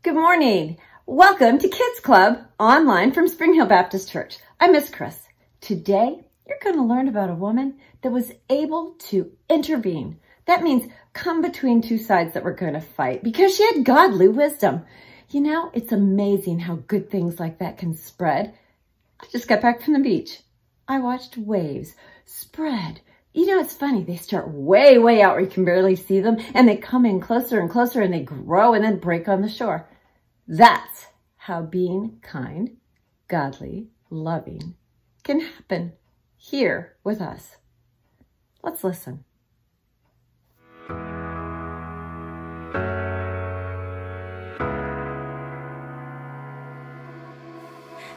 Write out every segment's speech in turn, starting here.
Good morning. Welcome to Kids Club online from Spring Hill Baptist Church. I'm Miss Chris. Today, you're going to learn about a woman that was able to intervene. That means come between two sides that were going to fight because she had godly wisdom. You know, it's amazing how good things like that can spread. I just got back from the beach. I watched waves spread. You know, it's funny. They start way, way out where you can barely see them, and they come in closer and closer, and they grow and then break on the shore. That's how being kind, godly, loving can happen here with us. Let's listen.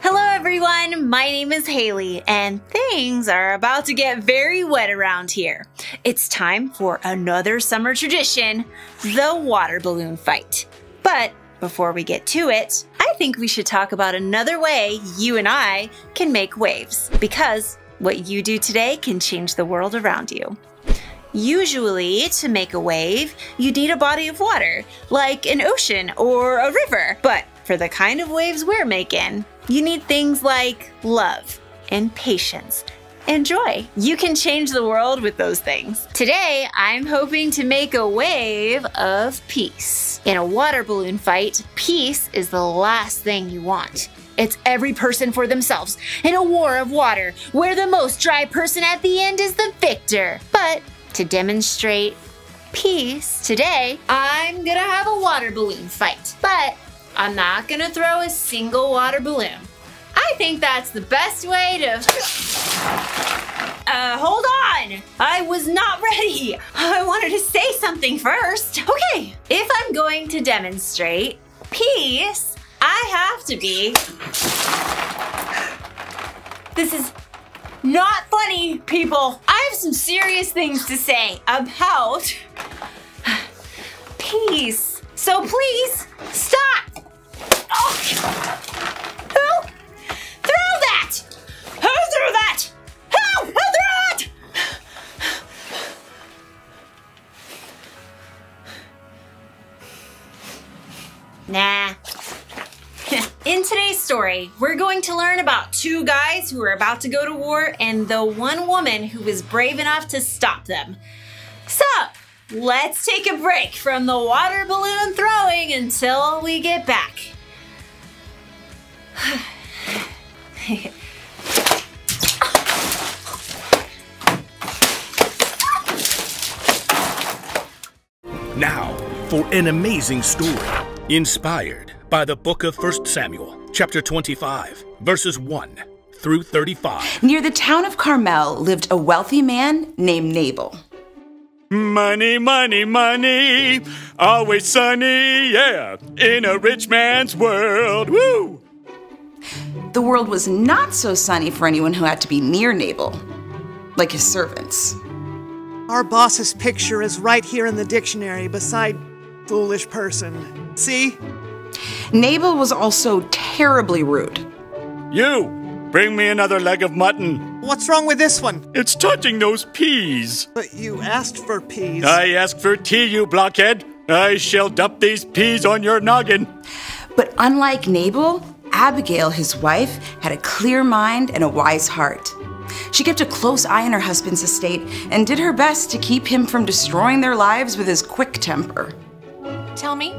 Hello everyone, my name is Haley and things are about to get very wet around here. It's time for another summer tradition, the water balloon fight. But before we get to it, I think we should talk about another way you and I can make waves, because what you do today can change the world around you. Usually, to make a wave, you need a body of water, like an ocean or a river. But for the kind of waves we're making, you need things like love and patience and joy. You can change the world with those things. Today, I'm hoping to make a wave of peace. In a water balloon fight, peace is the last thing you want. It's every person for themselves in a war of water where the most dry person at the end is the victor. But to demonstrate peace, today I'm gonna have a water balloon fight. But I'm not gonna throw a single water balloon. I think that's the best way to... hold on! I was not ready! I wanted to say something first. Okay, if I'm going to demonstrate peace, I have to be... This is not funny, people. I have some serious things to say about peace. So please, stop! Oh. Who threw that? Who threw that? Who threw it? Nah. In today's story, we're going to learn about two guys who are about to go to war and the one woman who was brave enough to stop them. So, let's take a break from the water balloon throwing until we get back. Now, for an amazing story, inspired by the book of 1 Samuel, chapter 25, verses 1 through 35. Near the town of Carmel lived a wealthy man named Nabal. Money, money, money, always sunny, yeah, in a rich man's world, woo! The world was not so sunny for anyone who had to be near Nabal, like his servants. Our boss's picture is right here in the dictionary beside foolish person. See? Nabal was also terribly rude. You, bring me another leg of mutton. What's wrong with this one? It's touching those peas. But you asked for peas. I asked for tea, you blockhead. I shall dump these peas on your noggin. But unlike Nabal, Abigail, his wife, had a clear mind and a wise heart. She kept a close eye on her husband's estate and did her best to keep him from destroying their lives with his quick temper. Tell me,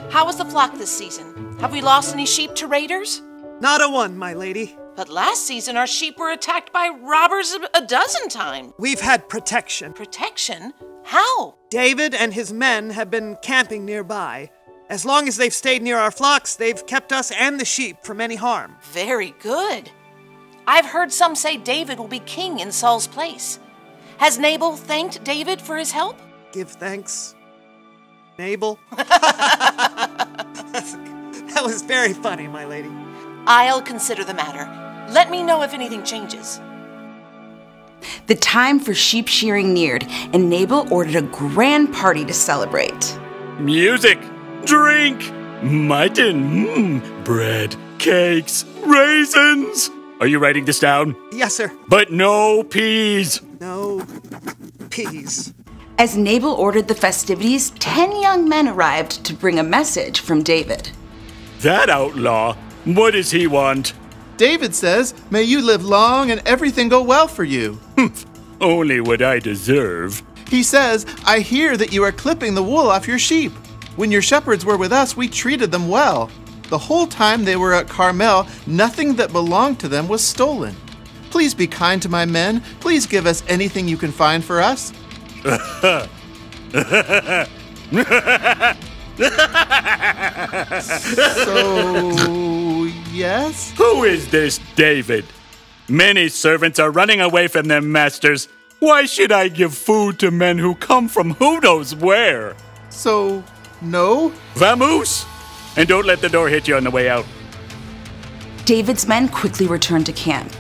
how was the flock this season? Have we lost any sheep to raiders? Not a one, my lady. But last season our sheep were attacked by robbers a dozen times. We've had protection. Protection? How? David and his men have been camping nearby. As long as they've stayed near our flocks, they've kept us and the sheep from any harm. Very good. I've heard some say David will be king in Saul's place. Has Nabal thanked David for his help? Give thanks, Nabal. That was very funny, my lady. I'll consider the matter. Let me know if anything changes. The time for sheep shearing neared, and Nabal ordered a grand party to celebrate. Music, drink, mutton, bread, cakes, raisins. Are you writing this down? Yes, sir. But no peas. No peas. As Nabal ordered the festivities, 10 young men arrived to bring a message from David. That outlaw? What does he want? David says, may you live long and everything go well for you. Only what I deserve. He says, I hear that you are clipping the wool off your sheep. When your shepherds were with us, we treated them well. The whole time they were at Carmel, nothing that belonged to them was stolen. Please be kind to my men. Please give us anything you can find for us. So, yes? Who is this David? Many servants are running away from their masters. Why should I give food to men who come from who knows where? So, no? Vamoose! And don't let the door hit you on the way out. David's men quickly returned to camp.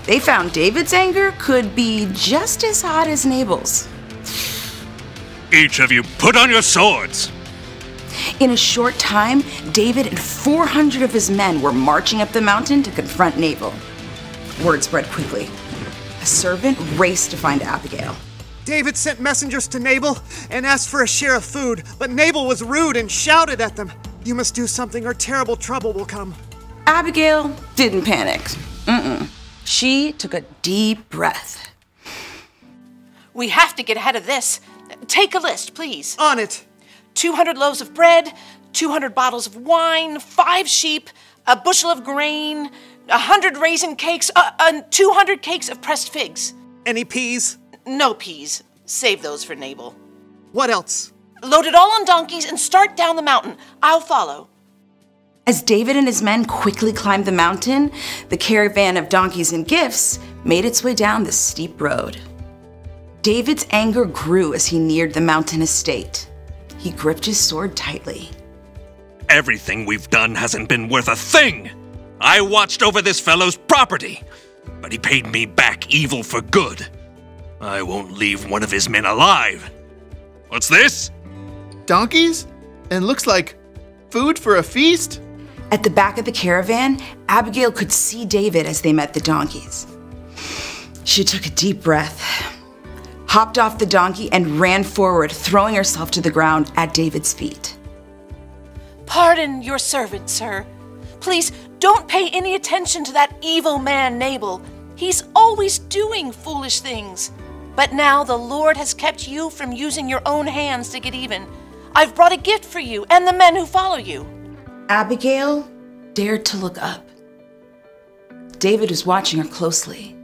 They found David's anger could be just as hot as Nabal's. Each of you put on your swords! In a short time, David and 400 of his men were marching up the mountain to confront Nabal. Word spread quickly. A servant raced to find Abigail. David sent messengers to Nabal and asked for a share of food, but Nabal was rude and shouted at them. You must do something or terrible trouble will come. Abigail didn't panic. She took a deep breath. We have to get ahead of this. Take a list, please. On it. 200 loaves of bread, 200 bottles of wine, 5 sheep, a bushel of grain, 100 raisin cakes, 200 cakes of pressed figs. Any peas? No peas. Save those for Nabal. What else? Load it all on donkeys and start down the mountain. I'll follow. As David and his men quickly climbed the mountain, the caravan of donkeys and gifts made its way down the steep road. David's anger grew as he neared the mountain estate. He gripped his sword tightly. Everything we've done hasn't been worth a thing! I watched over this fellow's property, but he paid me back evil for good. I won't leave one of his men alive. What's this? Donkeys? And looks like food for a feast? At the back of the caravan, Abigail could see David as they met the donkeys. She took a deep breath, hopped off the donkey, and ran forward, throwing herself to the ground at David's feet. Pardon your servant, sir. Please don't pay any attention to that evil man Nabal. He's always doing foolish things. But now the Lord has kept you from using your own hands to get even. I've brought a gift for you and the men who follow you. Abigail dared to look up. David was watching her closely.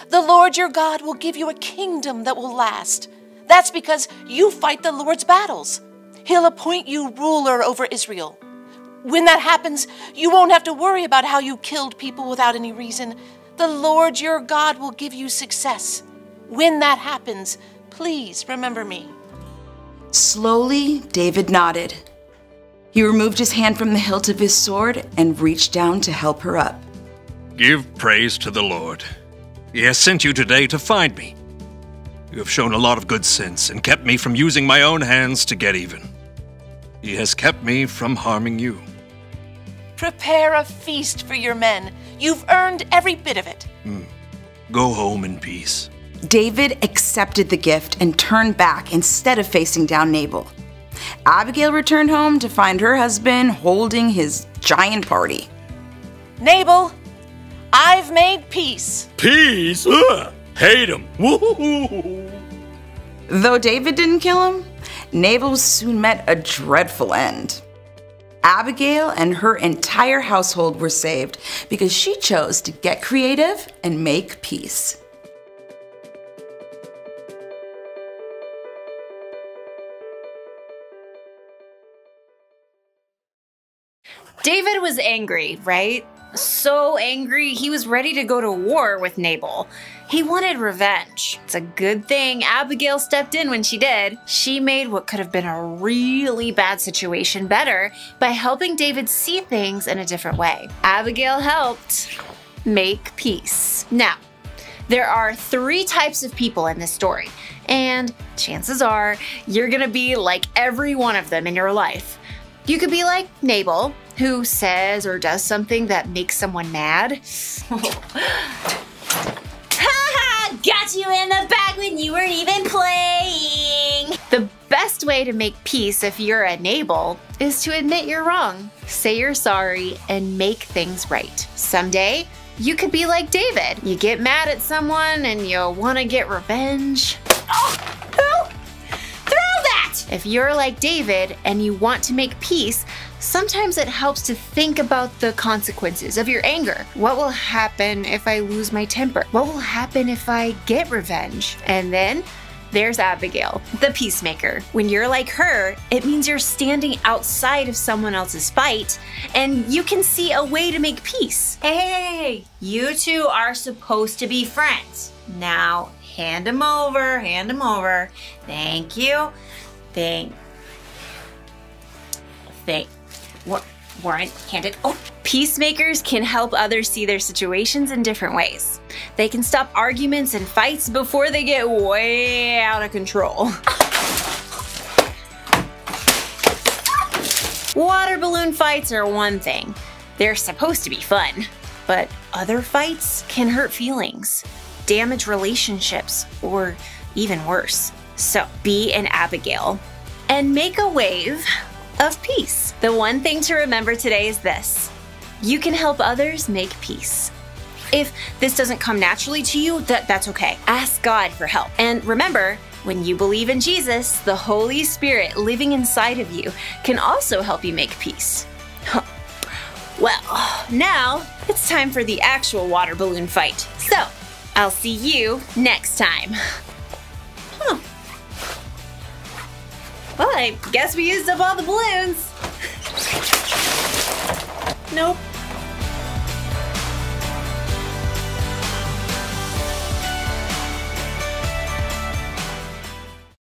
The Lord your God will give you a kingdom that will last. That's because you fight the Lord's battles. He'll appoint you ruler over Israel. When that happens, you won't have to worry about how you killed people without any reason. The Lord your God will give you success. When that happens, please remember me. Slowly, David nodded. He removed his hand from the hilt of his sword and reached down to help her up. Give praise to the Lord. He has sent you today to find me. You have shown a lot of good sense and kept me from using my own hands to get even. He has kept me from harming you. Prepare a feast for your men. You've earned every bit of it. Go home in peace. David accepted the gift and turned back instead of facing down Nabal. Abigail returned home to find her husband holding his giant party. Nabal, I've made peace. Peace? Ugh, hate him. Woo-hoo-hoo. Though David didn't kill him, Nabal soon met a dreadful end. Abigail and her entire household were saved because she chose to get creative and make peace. David was angry, right? So angry, he was ready to go to war with Nabal. He wanted revenge. It's a good thing Abigail stepped in when she did. She made what could have been a really bad situation better by helping David see things in a different way. Abigail helped make peace. Now, there are 3 types of people in this story, and chances are you're gonna be like every one of them in your life. You could be like Nabal, who says or does something that makes someone mad. Ha! Got you in the bag when you weren't even playing. The best way to make peace if you're a Nabal is to admit you're wrong, say you're sorry, and make things right. Someday, you could be like David. You get mad at someone and you want to get revenge. Oh, throw that! If you're like David and you want to make peace, sometimes it helps to think about the consequences of your anger. What will happen if I lose my temper? What will happen if I get revenge? And then there's Abigail, the peacemaker. When you're like her, it means you're standing outside of someone else's fight and you can see a way to make peace. Hey, you two are supposed to be friends. Now, hand them over, hand them over. Thank you. Warren, hand it. Oh. Peacemakers can help others see their situations in different ways. They can stop arguments and fights before they get way out of control. Water balloon fights are one thing. They're supposed to be fun. But other fights can hurt feelings, damage relationships, or even worse. So be an Abigail and make a wave of peace. The one thing to remember today is this: you can help others make peace. If this doesn't come naturally to you, that's okay. Ask God for help. And remember, when you believe in Jesus, the Holy Spirit living inside of you can also help you make peace. Well, now it's time for the actual water balloon fight. So, I'll see you next time. Well, I guess we used up all the balloons. Nope.